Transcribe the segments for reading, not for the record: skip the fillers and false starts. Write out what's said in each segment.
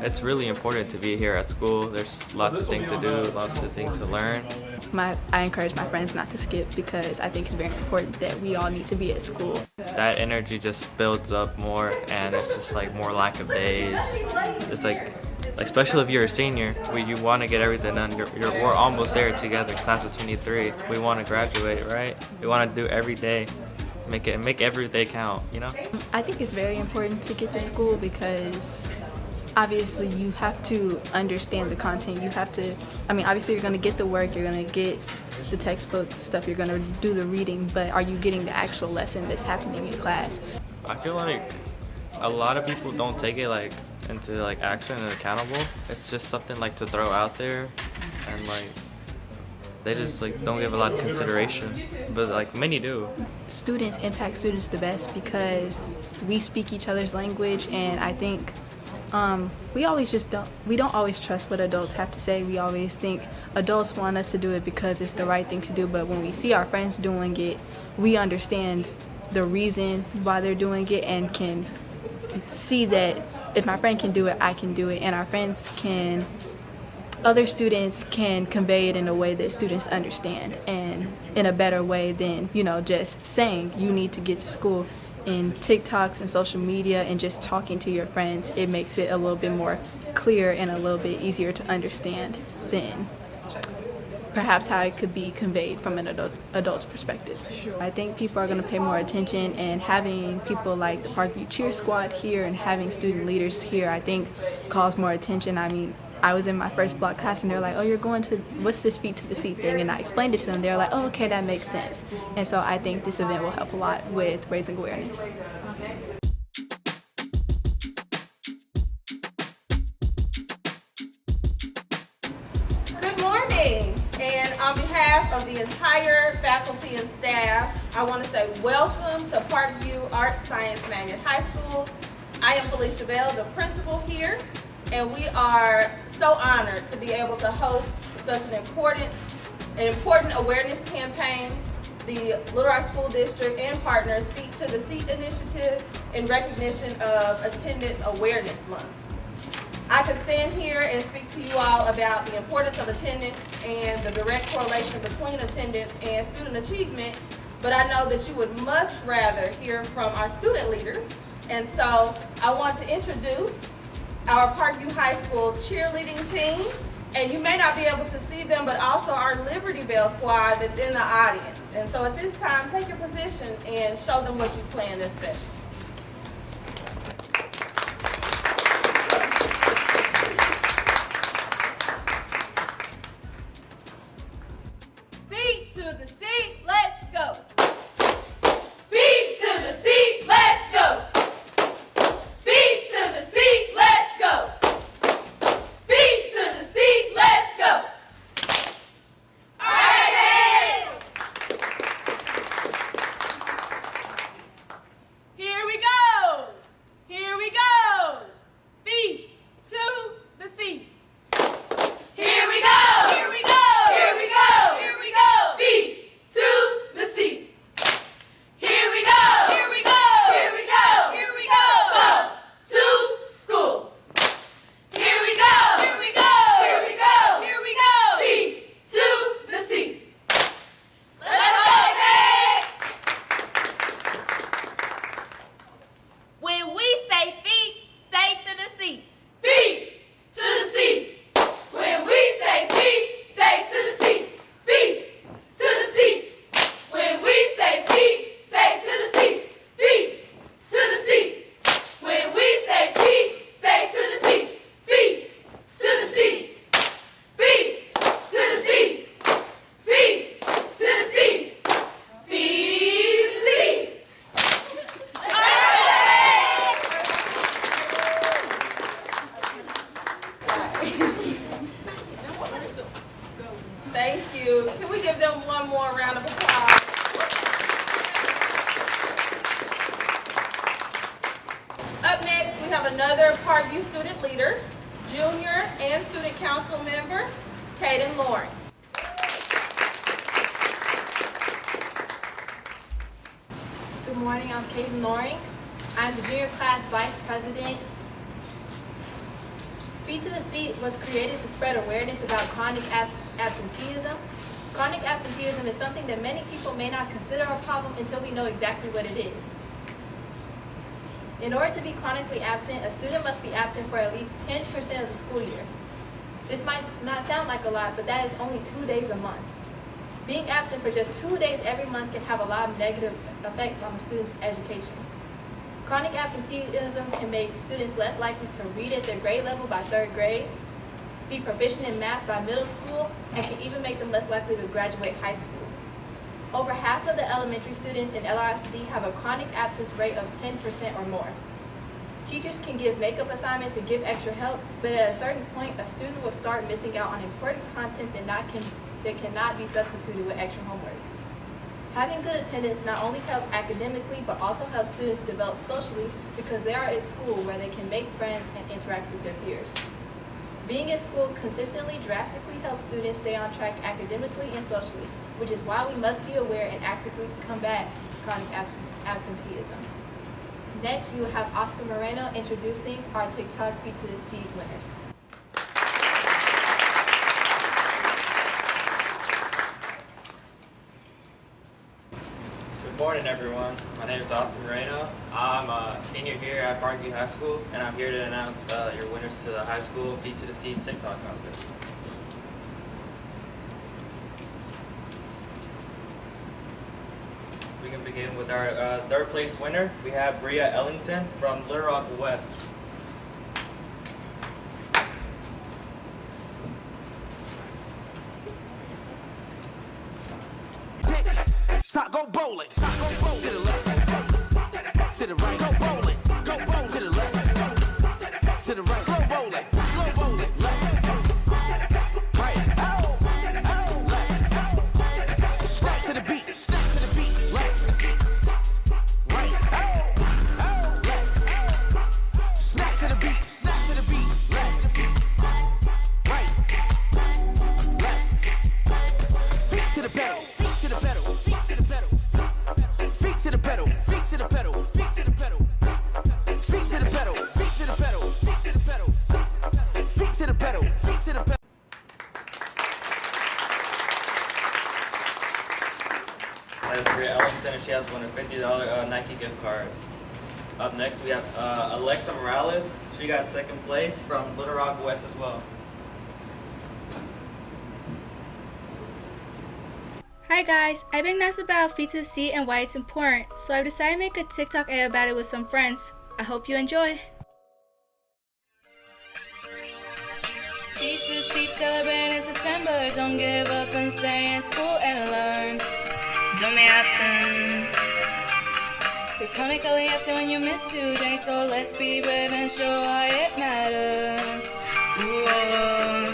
it's really important to be here at school. There's lots of things to do, lots of things to learn. I encourage my friends not to skip because I think it's very important that we all need to be at school. That energy just builds up more, and it's just like more lack of days. It's like especially if you're a senior, you want to get everything done. We're almost there together, class of 23. We want to graduate, right? We want to do every day. Make every day count, you know? I think it's very important to get to school because obviously you have to understand the content. You have to, obviously you're going to get the work, you're going to get the textbook stuff, you're going to do the reading, but are you getting the actual lesson that's happening in class? I feel like a lot of people don't take it into action and accountable. It's just something to throw out there, and they just don't give a lot of consideration, but many do. Students impact students the best because we speak each other's language, and I think we don't always trust what adults have to say. We always think adults want us to do it because it's the right thing to do, but when we see our friends doing it, we understand the reason why they're doing it and can see that if my friend can do it, I can do it, and other students can convey it in a way that students understand and in a better way than, just saying you need to get to school. In TikToks and social media and just talking to your friends, it makes it a little bit more clear and a little bit easier to understand than perhaps how it could be conveyed from an adult's perspective. I think people are going to pay more attention, and having people like the Parkview Cheer Squad here and having student leaders here, I think, calls more attention. I was in my first block class and they're like, oh, you're going to, what's this Feet to the Seat thing? And I explained it to them. They're like, oh, okay, that makes sense. And so I think this event will help a lot with raising awareness. Good morning. And on behalf of the entire faculty and staff, I want to say welcome to Parkview Art Science Magnet High School. I am Felicia Bell, the principal here, and we are so honored to be able to host such an important awareness campaign. The Little Rock School District and partners Feet to the Seat initiative in recognition of Attendance Awareness Month. I could stand here and speak to you all about the importance of attendance and the direct correlation between attendance and student achievement, but I know that you would much rather hear from our student leaders. And so I want to introduce our Parkview High School cheerleading team, and you may not be able to see them, but also our Liberty Bell squad that's in the audience. And so at this time, take your position and show them what you planned this special. Feet to the seat, let's go. Feet to the seat, let's go. Feet to the seat, let's go. Feet to the seat, let's go. All right, hands. Here we go. Here we go. Feet to the seat. Here we go. Here we go. Here we go. Here we go. Feet to the seat. Here we go. Here we go. Here we go. Here we go. Go to school. Here we go. Here we go. Here we go. Here we go. Feet to the seat. Let's go, next. When we say feet, say to the seat. Feet to the seat. When we say feet, say to the seat. Feet to the seat. When we say feet, say to the seat. Feet to the seat. When we say feet, say to the seat. Feet to the seat. Feet to the seat. Feet to the seat. Feet to the seat. Thank you. Can we give them one more round of applause? Up next, we have another Parkview student leader, junior and student council member, Caden Loring. Good morning, I'm Caden Loring. I'm the junior class vice president. Feet to the Seat was created to spread awareness about chronic absenteeism. Chronic absenteeism is something that many people may not consider a problem until we know exactly what it is. In order to be chronically absent, a student must be absent for at least 10% of the school year. This might not sound like a lot, but that is only 2 days a month. Being absent for just 2 days every month can have a lot of negative effects on the student's education. Chronic absenteeism can make students less likely to read at their grade level by 3rd grade, be proficient in math by middle school, and can even make them less likely to graduate high school. Over half of the elementary students in LRSD have a chronic absence rate of 10% or more. Teachers can give makeup assignments and give extra help, but at a certain point, a student will start missing out on important content that cannot be substituted with extra homework. Having good attendance not only helps academically, but also helps students develop socially because they are at school where they can make friends and interact with their peers. Being at school consistently drastically helps students stay on track academically and socially, which is why we must be aware and actively combat chronic absenteeism. Next, we will have Oscar Moreno introducing our TikTok Feet to the Seat winners. Good morning, everyone. My name is Oscar Moreno. I'm a senior here at Parkview High School, and I'm here to announce your winners to the high school Feet to the Seat TikTok contest. We can begin with our 3rd place winner. We have Bria Ellington from Little Rock West. Go bowling. To the left. To the right. Go bowling. Go bowling. To the left. To the right. Slow bowling. Slow bowling. Left. Right. Oh. Oh. Left. Snap to the beat. Snap to the beat. Left. Right. Oh. Oh. Left. Snap to the beat. Snap to the beat. Left. Right. Left. Feet to the pedal. Feet to the pedal. Feet to the pedal. Feet to the pedal, feet to the pedal, feet to the pedal, feet to the pedal, feet to the pedal, feet to the pedal, feet to the pedal, feet to the pedal. That is Bria Ellington, and she has won a $50 Nike gift card. Up next, we have Alexa Morales. She got 2nd place from Little Rock West as well. Hi guys, I've been asked about Feet to the Seat and why it's important, so I've decided to make a TikTok edit about it with some friends. I hope you enjoy. Feet to the Seat, celebrate in September. Don't give up and stay in school and learn. Don't be absent. You're chronically absent when you miss 2 days, so let's be brave and show why it matters. Whoa.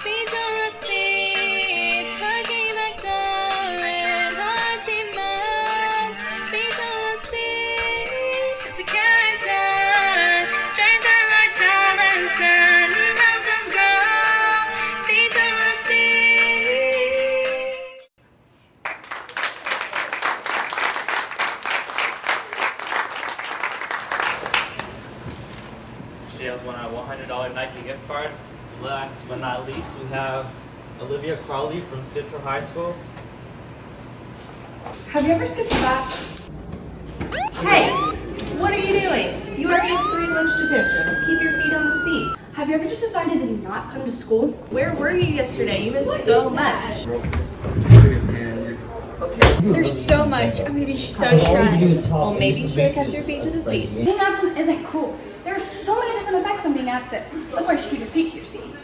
Feet on the seat, hugging back during achievement. Feet on the seat, it's a character. Strengthen our talents and helps us grow. Feet on the seat. She has won a $100 Nike gift card. Last but not least, we have Olivia Crowley from Central High School. Have you ever skipped class? Hey, what are you doing? You already have 3 lunch detentions. Keep your feet on the seat. Have you ever just decided to not come to school? Where were you yesterday? You missed so much. There's so much. I'm gonna be so stressed. Well, maybe you should have kept your feet to the seat. Being absent isn't cool. There are so many different effects on being absent. That's why you should keep your feet to your seat.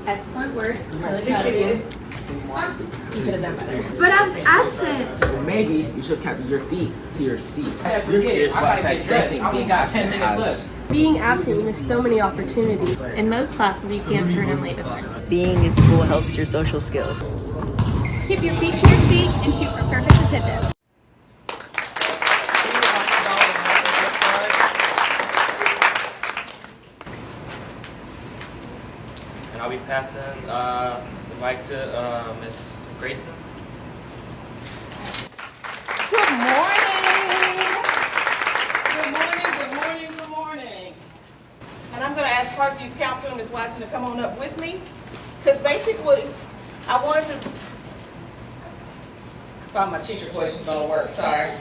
Excellent work. Really proud of you. You could have done better. But I was absent. Well, maybe you should have kept your feet to your seat. Your feet is what affects everything being absent has. Being absent, you miss so many opportunities. In most classes, you can't turn in late assignments. Being in school helps your social skills. Keep your feet to your seat and shoot for perfect attendance. And I'll be passing the mic to Miss Grayson. Good morning. Good morning, good morning, good morning. And I'm going to ask Parkview's Councilwoman to come on up with me. Because basically, I wanted to, I thought my teacher voice was going to work, sorry.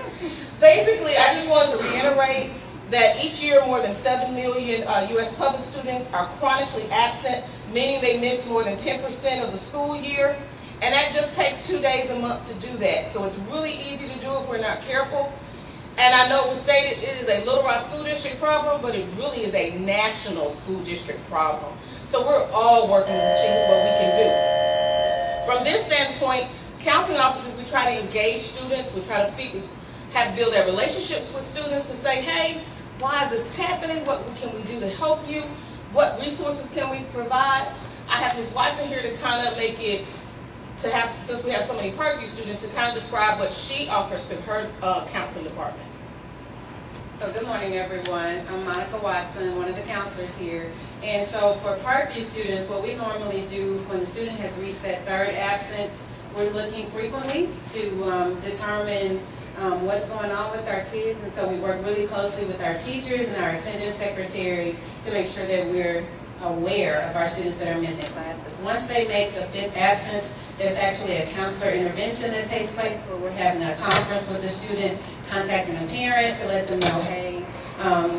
Basically, I just wanted to reiterate that each year more than 7 million U.S. public students are chronically absent, meaning they miss more than 10% of the school year. And that just takes 2 days a month to do that. So it's really easy to do if we're not careful. And I know it was stated it is a Little Rock School District problem, but it really is a national school district problem. So we're all working to see what we can do. From this standpoint, counseling officers, we try to engage students. We try to build their relationships with students to say, hey, why is this happening? What can we do to help you? What resources can we provide? I have Ms. Watson here to kind of make it, since we have so many Parkview students, to kind of describe what she offers to her counseling department. So good morning, everyone. I'm Monica Watson, one of the counselors here. And so for Parkview students, what we normally do when the student has reached that third absence, we're looking frequently to determine what's going on with our kids. And so we work really closely with our teachers and our attendance secretary to make sure that we're aware of our students that are missing classes. Once they make the fifth absence, there's actually a counselor intervention that takes place where we're having a conference with the student, contacting a parent to let them know, hey,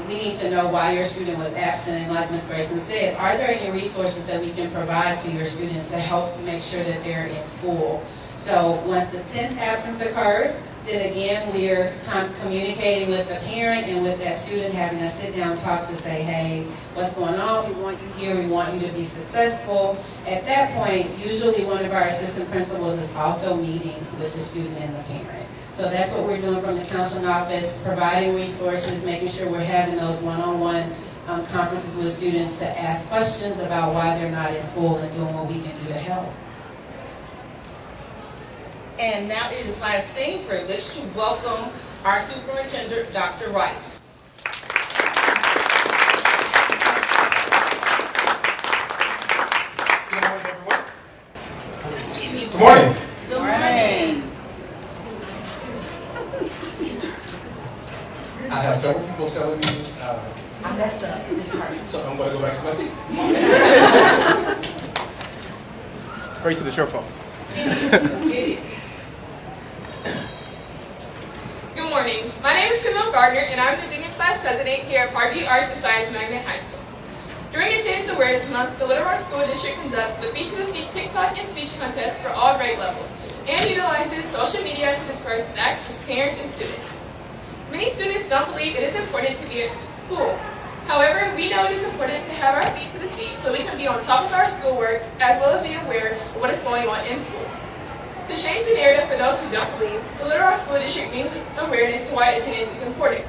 we need to know why your student was absent. And like Ms. Grayson said, are there any resources that we can provide to your student to help make sure that they're in school? So once the 10th absence occurs, then again, we're communicating with the parent and with that student, having a sit-down talk to say, hey, what's going on? We want you here. We want you to be successful. At that point, usually one of our assistant principals is also meeting with the student and the parent. So that's what we're doing from the counseling office, providing resources, making sure we're having those one-on-one conferences with students to ask questions about why they're not in school and doing what we can do to help. And now it is my esteemed privilege to welcome our superintendent, Dr. Wright. Good morning. Good morning. I have several people telling me I messed up. This hurt. So I'm going to go back to my seat. It's Gracie, it's your fault. It is. Good morning. My name is Camille Gardner, and I'm the junior class president here at Parkview Arts and Science Magnet High School. During Attendance Awareness Month, the Little Rock School District conducts the Feature the Seat TikTok and speech contest for all grade levels and utilizes social media to disperse snacks to parents and students. Many students don't believe it is important to be at school. However, we know it is important to have our feet to the seat so we can be on top of our schoolwork as well as be aware of what is going on in school. To change the narrative for those who don't believe, the Little Rock School District brings awareness to why attendance is important.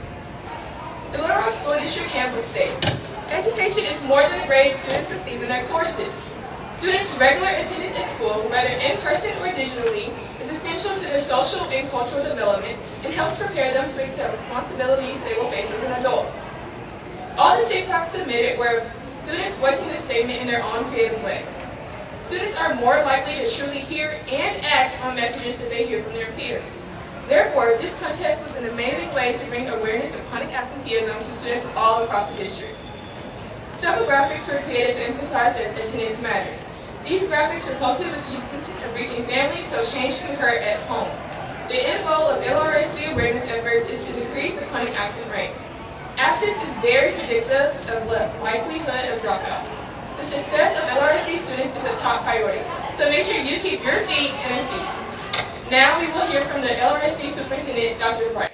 The Little Rock School District Handbook states, education is more than the grades students receive in their courses. Students' regular attendance at school, whether in person or digitally, is essential to their social and cultural development and helps prepare them to accept responsibilities they will face as an adult. All the TikToks submitted were students voicing the statement in their own creative way. Students are more likely to truly hear and act on messages that they hear from their peers. Therefore, this contest was an amazing way to bring awareness of chronic absenteeism to students all across the district. Several graphics were created to emphasize that attendance matters. These graphics were posted with the intention of reaching families so change can occur at home. The end goal of LRSC awareness efforts is to decrease the chronic absence rate. Absence is very predictive of the likelihood of dropout. The success of LRSC students is a top priority, so make sure you keep your feet in a seat. Now we will hear from the LRSC Superintendent, Dr. Bright.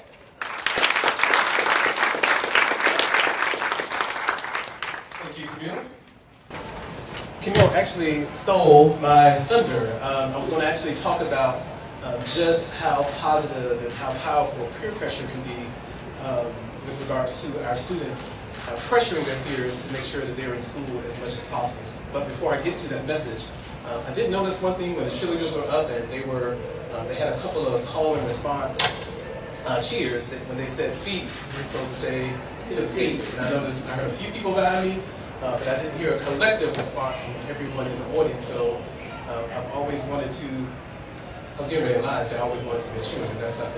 Thank you, Camille. Camille actually stole my thunder. I was going to actually talk about just how positive and how powerful peer pressure can be with regards to our students pressuring their peers to make sure that they're in school as much as possible. But before I get to that message, I did notice one thing when the cheerleaders were up and they had a couple of call and response cheers. When they said feet, we were supposed to say to the seat. And I noticed I heard a few people behind me, but I didn't hear a collective response from everyone in the audience. So I've always wanted to, I was getting ready to lie and say I always wanted to be a cheerleader. That's not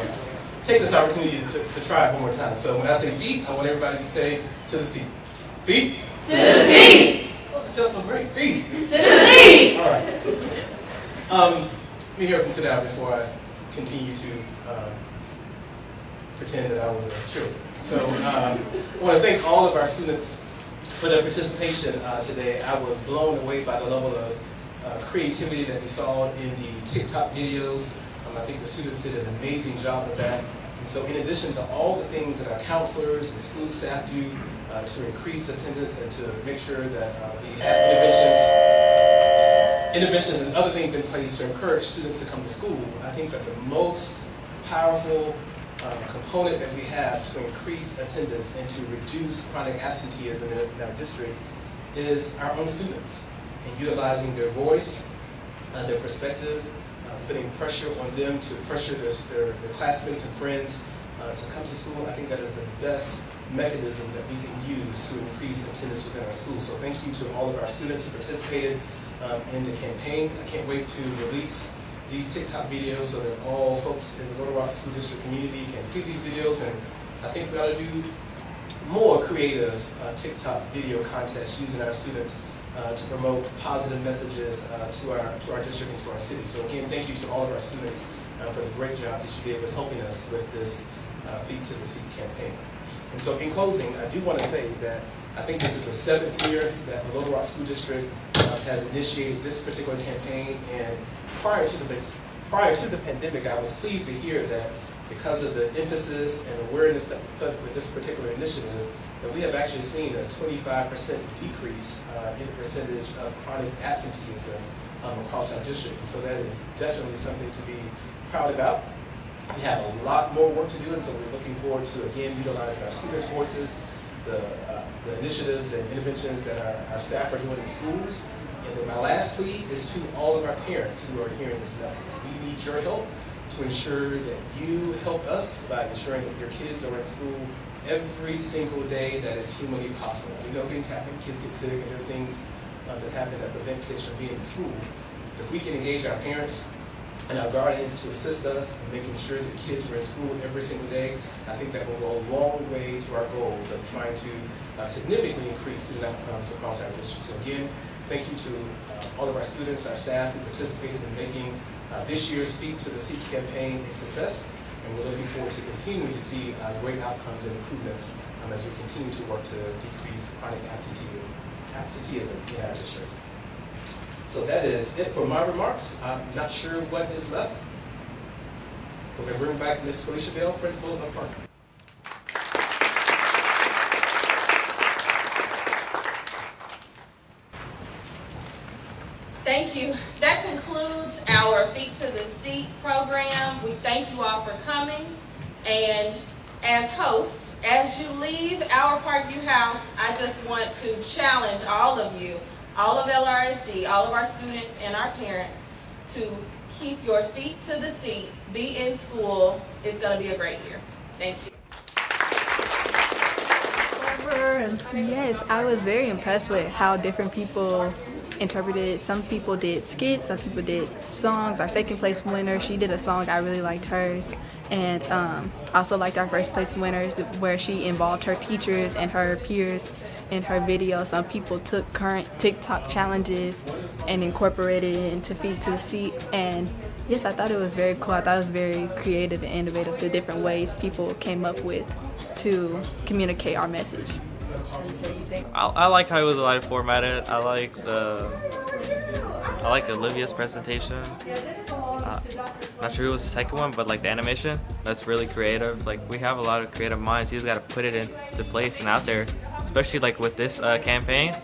it. Take this opportunity to try it one more time. So when I say feet, I want everybody to say to the seat. Feet. To the seat. That's so great. Feet. To the seat. All right. Let me hear up and sit down before I continue to pretend that I was a cheerleader. So I want to thank all of our students for their participation today. I was blown away by the level of creativity that we saw in the TikTok videos. I think the students did an amazing job of that. And so in addition to all the things that our counselors and school staff do to increase attendance and to make sure that we have interventions and other things in place to encourage students to come to school, I think that the most powerful component that we have to increase attendance and to reduce chronic absenteeism in our district is our own students, and utilizing their voice, their perspective, putting pressure on them to pressure their classmates and friends to come to school. I think that is the best mechanism that we can use to increase attendance within our schools. So thank you to all of our students who participated in the campaign. I can't wait to release these TikTok videos so that all folks in the Little Rock School District community can see these videos, and I think we ought to do more creative TikTok video contests using our students to promote positive messages to our district and to our city. So again, thank you to all of our students for the great job that you did with helping us with this Feet to the Seat campaign. And so in closing, I do want to say that I think this is the 7th year that the Little Rock School District has initiated this particular campaign, and prior to the pandemic, I was pleased to hear that because of the emphasis and awareness that we put with this particular initiative, that we have actually seen a 25% decrease in the percentage of chronic absenteeism across our district. And so that is definitely something to be proud about. We have a lot more work to do, and so we're looking forward to, again, utilizing our students' voices, the initiatives and interventions that our staff are doing in schools. And then my last plea is to all of our parents who are hearing this message. We need your help to ensure that you help us by ensuring that your kids are in school every single day that is humanly possible. We know things happen, kids get sick, and there are things that happen that prevent kids from being in school. If we can engage our parents and our guardians to assist us in making sure that kids are in school every single day, I think that will go a long way to our goals of trying to significantly increase student outcomes across our district. So again, thank you to all of our students, our staff who participated in making this year's Feet to the Seat campaign a success, and we're looking forward to continuing to see great outcomes and improvements as we continue to work to decrease chronic absenteeism in our district. So that is it for my remarks. I'm not sure what is left. We're going to bring back Ms. Felicia Bell, Principal of Parker. Thank you. That concludes our Feet to the Seat program. We thank you all for coming. And as hosts, as you leave our Parkview House, I just want to challenge all of you, all of LRSD, all of our students and our parents, to keep your feet to the seat, be in school. It's going to be a great year. Thank you. Yes, I was very impressed with how different people interpreted it. Some people did skits, some people did songs. Our second place winner, she did a song, I really liked hers. And also liked our first place winner, where she involved her teachers and her peers in her video. Some people took current TikTok challenges and incorporated it into Feet to the Seat. And yes, I thought it was very cool. I thought it was very creative and innovative, the different ways people came up with to communicate our message. I like how it was live formatted. I like Olivia's presentation. Not sure who was the second one, but like the animation, that's really creative. Like, we have a lot of creative minds. You just got to put it into place and out there, especially like with this campaign.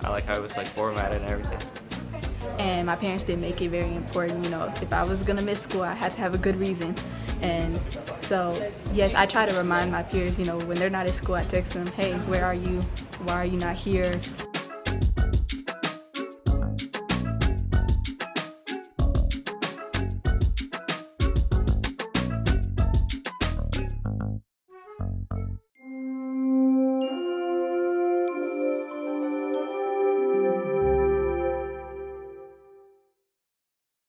I like how it was like formatted and everything. And my parents did make it very important. You know, if I was gonna miss school, I had to have a good reason. And so, yes, I try to remind my peers, you know, when they're not at school, I text them, hey, where are you? Why are you not here?